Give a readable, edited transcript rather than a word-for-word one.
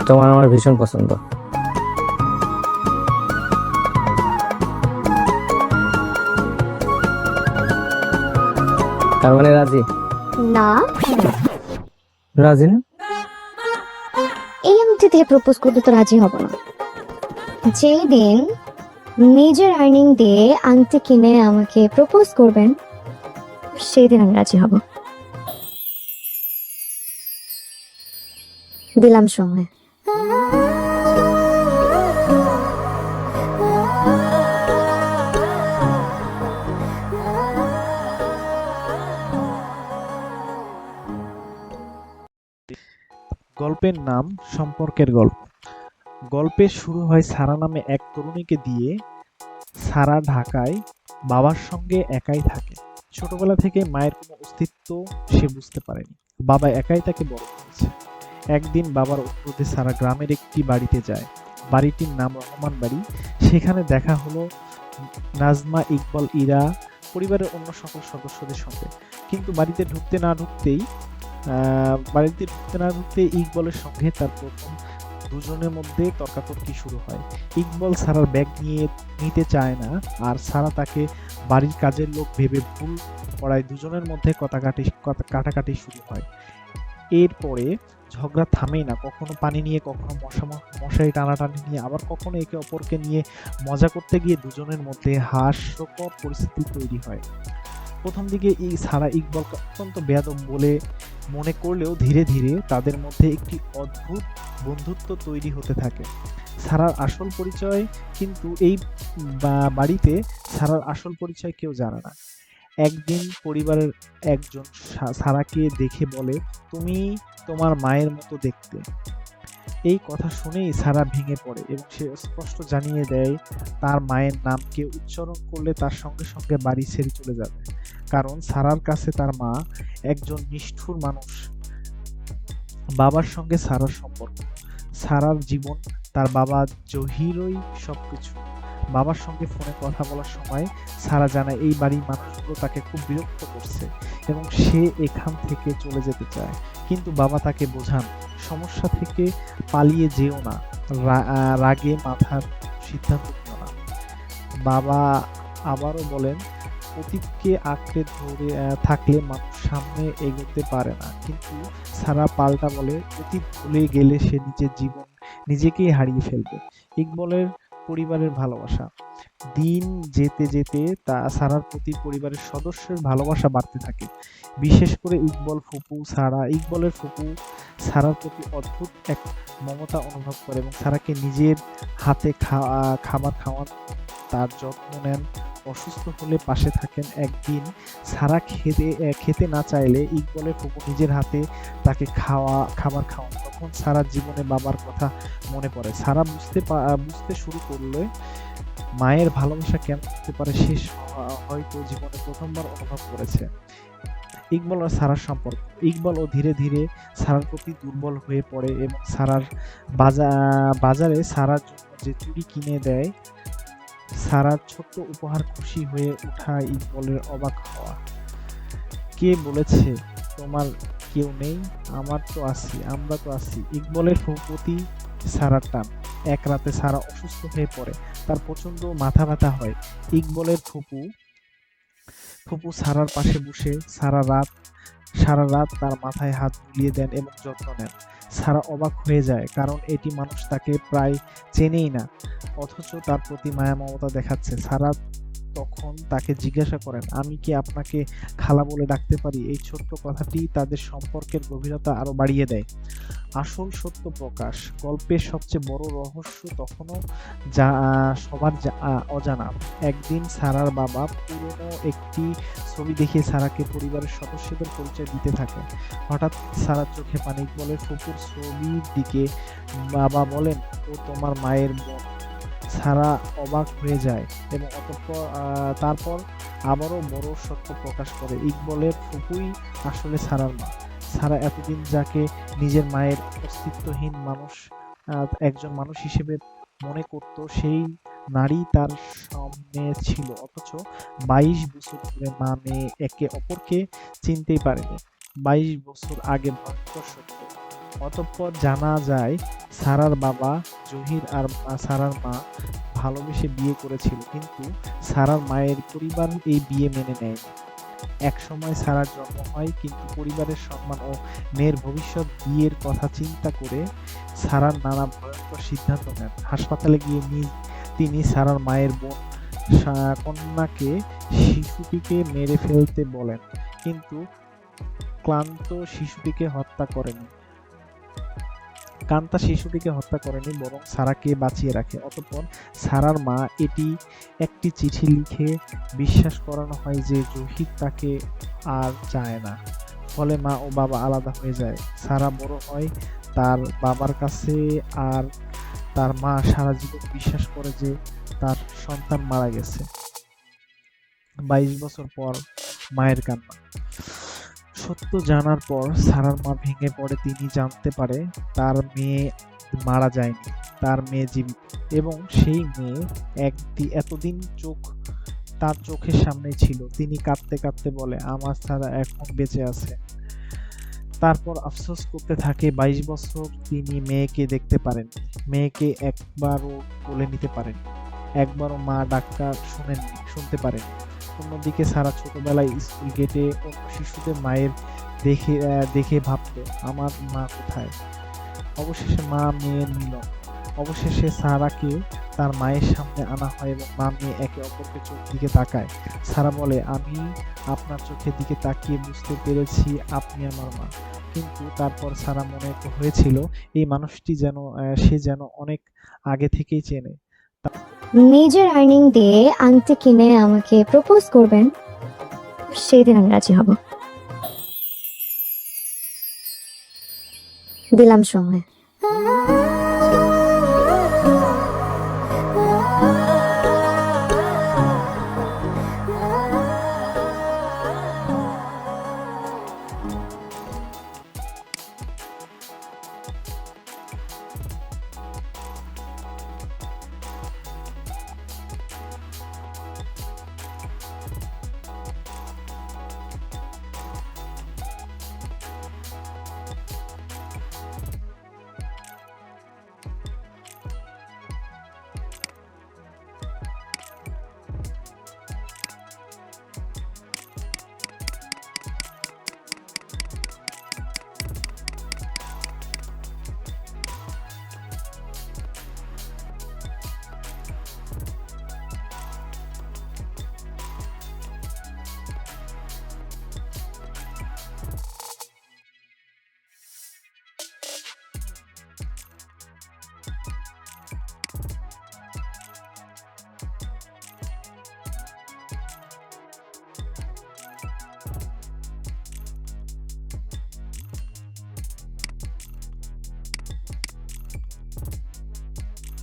তোমার আমার ভীষণ পছন্দ। তার মানে রাজি? না, রাজি না? এই আংটি দিয়ে প্রপোজ করতে তো রাজি হব না। যেই দিন নিজের আর্নিং দিয়ে আংটি কিনে আমাকে প্রপোজ করবেন, সেই দিন আমি রাজি হব। দিলাম সময়। গল্পের নাম সম্পর্কের গল্প। গল্পের শুরু হয় সারা নামে এক তরুণীকে দিয়ে। সারা ঢাকায় বাবার সঙ্গে একাই থাকে। ছোটবেলা থেকে মায়ের কোনো অস্তিত্ব সে বুঝতে পারেনি। বাবা একাই তাকে বড় করেছে। একদিন বাবার অনুরোধে সারা গ্রামের একটি বাড়িতে যায়। বাড়িটির নাম রহমান বাড়ি। সেখানে দেখা হলো নাজমা, ইকবাল, ইরা, পরিবারের অন্য সকল সদস্যদের সঙ্গে। কিন্তু বাড়িতে ঢুকতে না ঢুকতে ইকবলের সঙ্গে তার প্রথম দুজনের মধ্যে তর্কাতর্কি শুরু হয়। ইকবল সারার ব্যাগ নিতে চায় না, আর সারা তাকে বাড়ির কাজের লোক ভেবে ভুল করায় দুজনের মধ্যে কাটাকাটি শুরু হয়। এরপরে ঝগড়া থামেই না, কখনো পানি নিয়ে, কখনো মশারি টানাটানি নিয়ে, আবার কখনো একে অপরকে নিয়ে মজা করতে গিয়ে দুজনের মধ্যে হাস্যকর পরিস্থিতি তৈরি হয়। প্রথম দিকে সারা ইকবালকে অত্যন্ত বেয়াদব বলে মনে করলেও ধীরে ধীরে তাদের মধ্যে একটি অদ্ভুত বন্ধুত্ব তৈরি হতে থাকে। সারার আসল পরিচয় কিন্তু এই বাড়িতে সারার আসল পরিচয় কেউ জানে না। একদিন পরিবারের একজন সারাকে দেখে বলে, তুমি তোমার মায়ের মতো দেখতে। এই কথা শুনেই সারা ভেঙে পড়ে এবং সে স্পষ্ট জানিয়ে দেয় তার মায়ের নামকে উচ্চারণ করলে তার সঙ্গে সঙ্গে বাড়ি ছেড়ে চলে যাবে। কারণ সারার কাছে তার মা একজন নিষ্ঠুর মানুষ। বাবার সঙ্গে সারার সম্পর্ক, সারার জীবন, তার বাবা জহিরই সবকিছু। বাবার সঙ্গে ফোনে কথা বলার সময় সারা জানায় এই বাড়ির মানুষগুলো তাকে খুব বিরক্ত করছে এবং সে এখান থেকে চলে যেতে চায়। কিন্তু বাবা তাকে বোঝান, সমস্যা থেকে পালিয়ে যেও না, রাগে মাথার সিদ্ধান্ত নিও না। বাবা আবারও বলেন, অতীতকে আঁকড়ে ধরে থাকলে মানুষ সামনে এগোতে পারে না। কিন্তু সারা পাল্টা বলে, অতীত ভুলে গেলে সে নিজের জীবন নিজেকেই হারিয়ে ফেলবে। ইকবলের পরিবারের ভালোবাসা। দিন যেতে যেতে সারার প্রতি পরিবারের সদস্যের ভালোবাসা বাড়তে থাকে। বিশেষ করে ইকবলের ফুপু সারার প্রতি অদ্ভুত এক মমতা অনুভব করে এবং সারাকে নিজের হাতে খাবার খাওয়ান, তার যত্ন নেন, অসুস্থ হলে পাশে থাকেন। একদিন সারা খেতে না চাইলে ইকবলের ফুপু নিজের হাতে তাকে খাবার খাওয়ান। তখন সারার জীবনে বাবার কথা মনে পড়ে। সারা বুঝতে শুরু করলে মায়ের ভালোবাসা কেমন হতে পারে সে হয়তো জীবনে প্রথমবার অনুভব করেছে। ইকবল আর সারার সম্পর্ক। ইকবল ধীরে ধীরে সারার প্রতি দুর্বল হয়ে পড়ে এবং বাজারে সারার জন্য যে চুড়ি কিনে দেয়, সারার ছোট্ট উপহার খুশি হয়ে ওঠা ইকবলের অবাক হওয়া। কে বলেছে তোমার কেউ নেই? আমরা তো আছি। ইকবলের প্রতি সারার টান। এক রাতে সারা অসুস্থ হয়ে পড়ে, তার প্রচন্ড মাথা ব্যথা হয়। ইকবলের ফুপু ফুপু সারার পাশে বসে সারা রাত তার মাথায় হাত বুলিয়ে দেন এবং যত্ন নেন। সারা অবাক হয়ে যায়, কারণ এটি মানুষ তাকে প্রায় চেনেই না, অথচ তার প্রতি মায়া মমতা দেখাচ্ছে। সারা তখন তাকে জিজ্ঞাসা করেন, আমি কি আপনাকে খালা বলে ডাকতে পারি? এই ছোট্ট কথাটি তাদের সম্পর্কের গভীরতা আরো বাড়িয়ে দেয়। আসল সত্য প্রকাশ। গল্পের সবচেয়ে বড় রহস্য তখনও যা সবার অজানা। একদিন সারার বাবা পুরনো একটি ছবি দেখিয়ে সারাকে পরিবারের সদস্যদের পরিচয় দিতে থাকে। হঠাৎ সারার চোখে পানি। বলে ফুপুর ছবির দিকে। বাবা বলেন, ও তোমার মায়ের বোন। সারা অবাক হয়ে যায় এবং তারপর আবারও বড় সত্য প্রকাশ করে, ইকবলের ফুপুই আসলে সারার মা। সারা এতদিন যাকে নিজের মায়ের অস্তিত্বহীন একজন মানুষ হিসেবে মনে করত, সেই নারী তার সামনে ছিল, অথচ 22 বছর ধরে মা মেয়ে একে অপরকে চিনতেই পারেনি। 22 বছর আগে ভয়ঙ্কর সত্য। অতঃপর জানা যায় সারার বাবা জহির আর সারার মা ভালোবেসে বিয়ে করেছিল, কিন্তু সারার মায়ের পরিবার এই বিয়ে মেনে নেয়নি। এক সময় সারার জন্ম হয়, কিন্তু পরিবারের সম্মান ও মেয়ের ভবিষ্যৎ বিয়ের কথা চিন্তা করে সারার নানা ভয়ঙ্কর সিদ্ধান্ত নেন। হাসপাতালে গিয়ে তিনি সারার মায়ের বোন কন্যাকে শিশুটিকে মেরে ফেলতে বলেন, কিন্তু কান্তা শিশুটিকে হত্যা করেনি, বরং সারাকে বাঁচিয়ে রাখে। অতঃপর সারার মা একটি চিঠি লিখে বিশ্বাস করানো হয় যে জহির তাকে আর চায় না। ফলে মা ও বাবা আলাদা হয়ে যায়। সারা বড় হয় তার বাবার কাছে, আর তার মা সারা জীবন বিশ্বাস করে যে তার সন্তান মারা গেছে। 22 বছর পর মায়ের কান্না। সত্য জানার পর সারার মা ভেঙে পড়ে। তিনি জানতে পারে তার মেয়ে মারা যায়নি, তার মেয়ে জীবিত, এবং সেই মেয়ে এতদিন তার চোখের সামনে ছিল। তিনি কাঁদতে কাঁদতে বলে, আমার সারা এখন বেঁচে আছে। তারপর আফসোস করতে থাকে। 22 বছর তিনি মেয়েকে দেখতে পারেন, মেয়েকে একবারও কোলে নিতে পারেন, একবারও মা ডাক্তার শুনতে পারেন। অন্যদিকে সারা ছোটবেলায় স্কুল গেটে অন্য শিশুদের মায়ের দেখে ভাবতো, আমার মা কোথায়। অবশেষে মা মেয়ের মিলন। অবশেষে সারাকে তার মায়ের সামনে আনা হয় এবং মা মেয়ে একে অপরকে চোখ দিকে তাকায়। সারা বলে, আমি আপনার চোখের দিকে তাকিয়ে বুঝতে পেরেছি আপনি আমার মা। কিন্তু তারপর সারা মনে হয়েছিল এই মানুষটি সে যেন অনেক আগে থেকেই চেনে। নিজের আর্নিং দিয়ে আংটি কিনে আমাকে প্রপোজ করবেন, সেই দিন আমি রাজি হব। দিলাম সময়।